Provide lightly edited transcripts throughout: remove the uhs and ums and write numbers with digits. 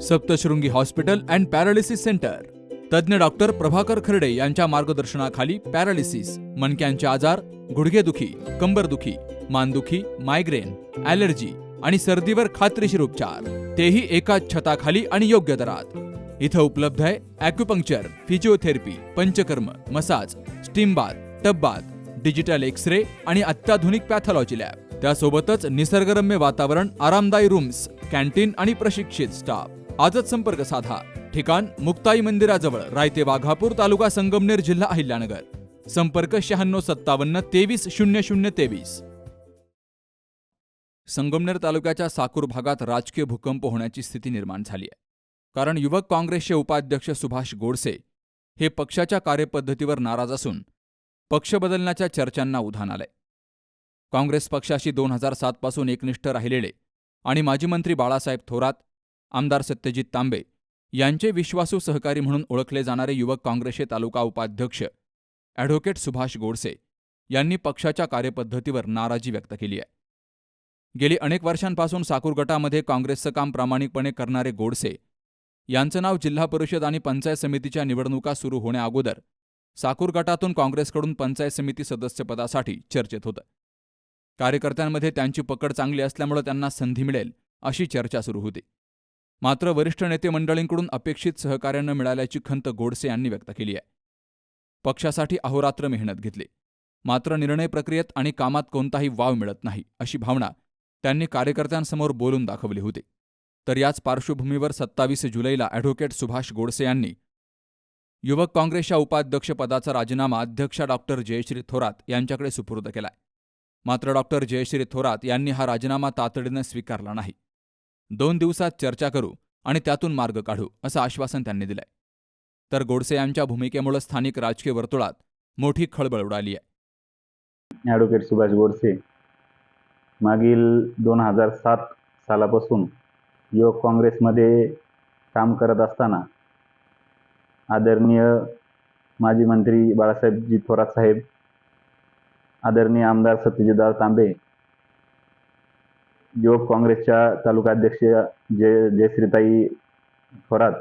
Saptashrungi hospital and paralysis centre. तज्ज्ञ doctor Prabhakar खर्डे यांच्या मार्गदर्शनाखाली पॅरालिसिस, मणक्यांचे आजार, गुडघेदुखी, कंबरदुखी, मानदुखी, मायग्रेन, ॲलर्जी आणि सर्दीवर खात्रीशीर उपचार, तेही एकाच छताखाली आणि योग्य दरात. इथं उपलब्ध आहे acupuncture, physiotherapy, panchakarma, massage, steam bath, tub bath, digital x-ray आणि अत्याधुनिक पॅथॉलॉजी लॅब. त्यासोबतच निसर्गरम्य वातावरण, आरामदायी रूम्स, कॅन्टीन आणि प्रशिक्षित स्टाफ. आजच संपर्क साधा. ठिकाण मुक्ताई मंदिराजवळ, रायते वाघापूर, तालुका संगमनेर, जिल्हा अहिल्यानगर. संपर्क 9657 230023. संगमनेर तालुक्याच्या साकूर भागात राजकीय भूकंप होण्याची स्थिती निर्माण झाली आहे. कारण युवक काँग्रेसचे उपाध्यक्ष सुभाष गोडसे हे पक्षाच्या कार्यपद्धतीवर नाराज असून पक्ष बदलण्याच्या चर्चांना उधाण आलंय. काँग्रेस पक्षाशी 2007 पासून एकनिष्ठ राहिलेले आणि माजी मंत्री बाळासाहेब थोरात, आमदार सत्यजित तांबे यांचे विश्वासू सहकारी म्हणून ओळखले जाणारे युवक काँग्रेसचे तालुका उपाध्यक्ष ॲडव्होकेट सुभाष गोडसे यांनी पक्षाच्या कार्यपद्धतीवर नाराजी व्यक्त केली आहे. गेली अनेक वर्षांपासून साकूर गटामध्ये काँग्रेसचं काम प्रामाणिकपणे करणारे गोडसे यांचं नाव जिल्हा परिषद आणि पंचायत समितीच्या निवडणुका सुरू होण्याअगोदर साकूर गटातून काँग्रेसकडून पंचायत समिती सदस्यपदासाठी चर्चेत होतं. कार्यकर्त्यांमध्ये त्यांची पकड चांगली असल्यामुळे त्यांना संधी मिळेल अशी चर्चा सुरू होती. मात्र वरिष्ठ नेते मंडळींकडून अपेक्षित सहकार्य न मिळाल्याची खंत गोडसे यांनी व्यक्त केली आहे. पक्षासाठी अहोरात्र मेहनत घेतली, मात्र निर्णय प्रक्रियेत आणि कामात कोणताही वाव मिळत नाही अशी भावना त्यांनी कार्यकर्त्यांसमोर बोलून दाखवली होती. तर याच पार्श्वभूमीवर 27 जुलैला ॲडव्होकेट सुभाष गोडसे यांनी युवक काँग्रेसच्या उपाध्यक्षपदाचा राजीनामा अध्यक्षा डॉक्टर जयश्री थोरात यांच्याकडे सुपूर्द केलाय. मात्र डॉक्टर जयश्री थोरात यांनी हा राजीनामा तातडीने स्वीकारला नाही. 2 दिवसात चर्चा करू आणि त्यातून मार्ग काढू असं आश्वासन त्यांनी दिलंय. तर गोडसे यांच्या भूमिकेमुळे स्थानिक राजकीय वर्तुळात मोठी खळबळ उडाली आहे. ॲडव्होकेट सुभाष गोडसे मागील 2007 सालापासून युवक काँग्रेसमध्ये काम करत असताना आदरणीय माजी मंत्री बाळासाहेबजी थोरात साहेब, आदरणीय आमदार सत्यजितदादा तांबे, युवक काँग्रेसच्या तालुकाध्यक्ष जयश्रीताई थोरात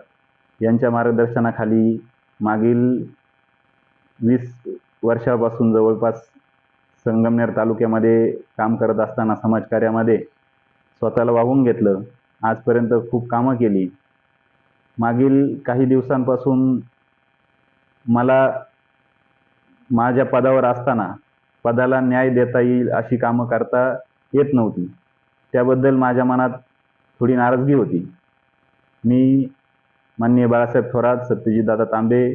यांच्या मार्गदर्शनाखाली मागील 20 वर्षापासून जवळपास संगमनेर तालुक्यामध्ये काम करत असताना समाजकार्यामध्ये स्वतःला वाहून घेतलं. आजपर्यंत खूप कामं केली. मागील काही दिवसांपासून मला माझ्या पदावर असताना पदाला न्याय देता येईल अशी कामं करता येत नव्हती. त्याबद्दल माझ्या मनात थोडी नाराजगी होती. मी माननीय बाळासाहेब थोरात, सत्यजितदादा तांबे,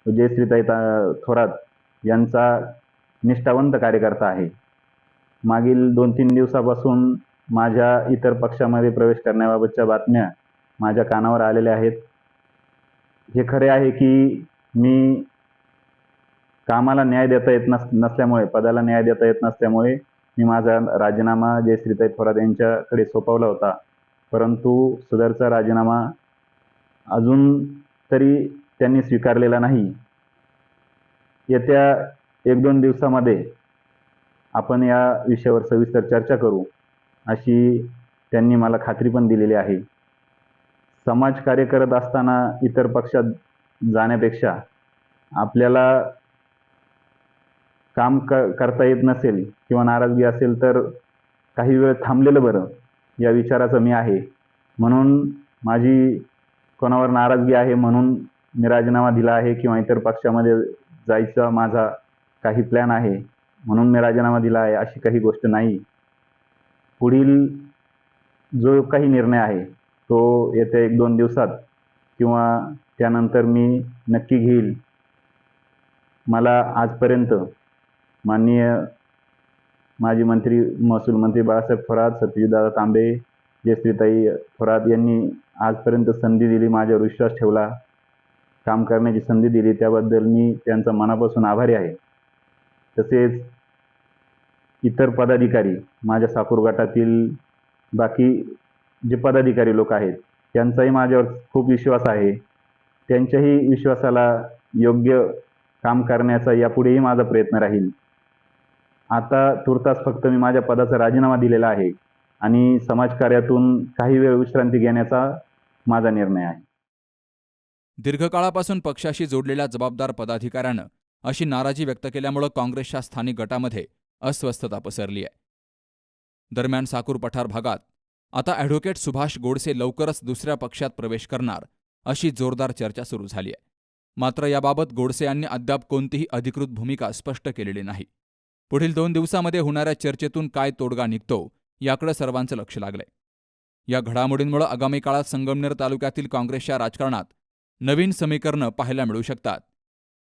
जयश्रीताई थोरात यांचा निष्ठावंत कार्यकर्ता आहे. मागील 2-3 दिवसापासून माझ्या इतर पक्षामध्ये प्रवेश करण्याबाबतच्या बातम्या माझ्या कानावर आलेल्या आहेत. हे खरे आहे की मी कामाला न्याय देता येत नसल्यामुळे, पदाला न्याय देता येत नसल्यामुळे मी माझा राजीनामा जयश्रीताई थोरात यांच्याकडे सोपवला होता. परंतु सदरचा राजीनामा अजून तरी त्यांनी स्वीकारलेला नाही. येत्या 1-2 दिवसामध्ये आपण या विषयावर सविस्तर चर्चा करू अशी त्यांनी मला खात्री पण दिलेली आहे. समाजकार्य करत असताना इतर पक्षात जाण्यापेक्षा आपल्याला काम करता येत नसेल किंवा नाराजगी असेल तर काही वेळ थांबलेलं बरं, या विचाराचं मी आहे. म्हणून माझी कोणावर नाराजगी आहे म्हणून मी राजीनामा दिला आहे किंवा इतर पक्षामध्ये जायचा माझा काही प्लॅन आहे म्हणून मी राजीनामा दिला आहे अशी काही गोष्ट नाही. पुढील जो काही निर्णय आहे तो येत्या 1-2 दिवसात किंवा त्यानंतर मी नक्की घेईल. मला आजपर्यंत माननीय माजी मंत्री, महसूल मंत्री बाळासाहेब थोरात, सत्यजितदादा तांबे, जयश्रीताई थोरात यांनी आजपर्यंत संधी दिली, माझ्यावर विश्वास ठेवला, काम करण्याची संधी दिली, त्याबद्दल मी त्यांचा मनापासून आभारी आहे. तसेच इतर पदाधिकारी, माझ्या साकूर गटातील बाकी जे पदाधिकारी लोक आहेत त्यांचाही माझ्यावर खूप विश्वास आहे. त्यांच्याही विश्वासाला योग्य काम करण्याचा यापुढेही माझा प्रयत्न राहील. आता तुर्तास फक्त मी माझ्या पदाचा राजीनामा दिलेला आहे आणि समाजकार्यातून काही वेळ विश्रांती घेण्याचा माझा निर्णय आहे. दीर्घकाळापासून पक्षाशी जोडलेल्या जबाबदार पदाधिकाऱ्यानं अशी नाराजी व्यक्त केल्यामुळे काँग्रेसच्या स्थानिक गटामध्ये अस्वस्थता पसरली आहे. दरम्यान साकूर पठार भागात आता ॲडव्होकेट सुभाष गोडसे लवकरच दुसऱ्या पक्षात प्रवेश करणार अशी जोरदार चर्चा सुरू झाली आहे. मात्र याबाबत गोडसे यांनी अद्याप कोणतीही अधिकृत भूमिका स्पष्ट केलेली नाही. पुढील 2 दिवसामध्ये होणाऱ्या चर्चेतून काय तोडगा निघतो याकडे सर्वांचं लक्ष लागलंय. या घडामोडींमुळे आगामी काळात संगमनेर तालुक्यातील काँग्रेसच्या राजकारणात नवीन समीकरणं पाहायला मिळू शकतात,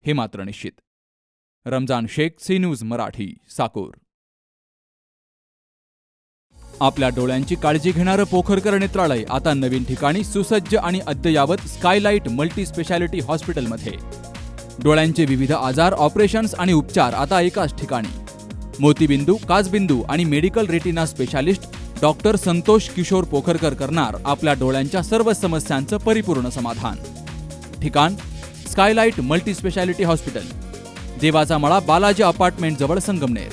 हे मात्र निश्चित. Ramzan Shaikh, C news Marathi, Sakur. आपल्या डोळ्यांची काळजी घेणारं पोखरकर नेत्रालय आता नवीन ठिकाणी सुसज्ज आणि अद्ययावत स्कायलाइट मल्टी स्पेशालिटी हॉस्पिटलमध्ये. डोळ्यांचे विविध आजार, ऑपरेशन्स आणि उपचार आता एकाच ठिकाणी. मोतीबिंदू, काचबिंदू आणि medical retina specialist doctor Santosh Kishor Pokharkar करणार आपल्या डोळ्यांच्या सर्व समस्यांचं परिपूर्ण समाधान. ठिकाण स्कायलाइट मल्टी स्पेशालिटी हॉस्पिटल, देवाचा मळा, बालाजी अपार्टमेंट जवळ, संगमनेर.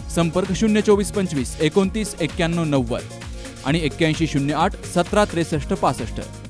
संपर्क 02425 29 91 90 आणि 8108 17 63 65.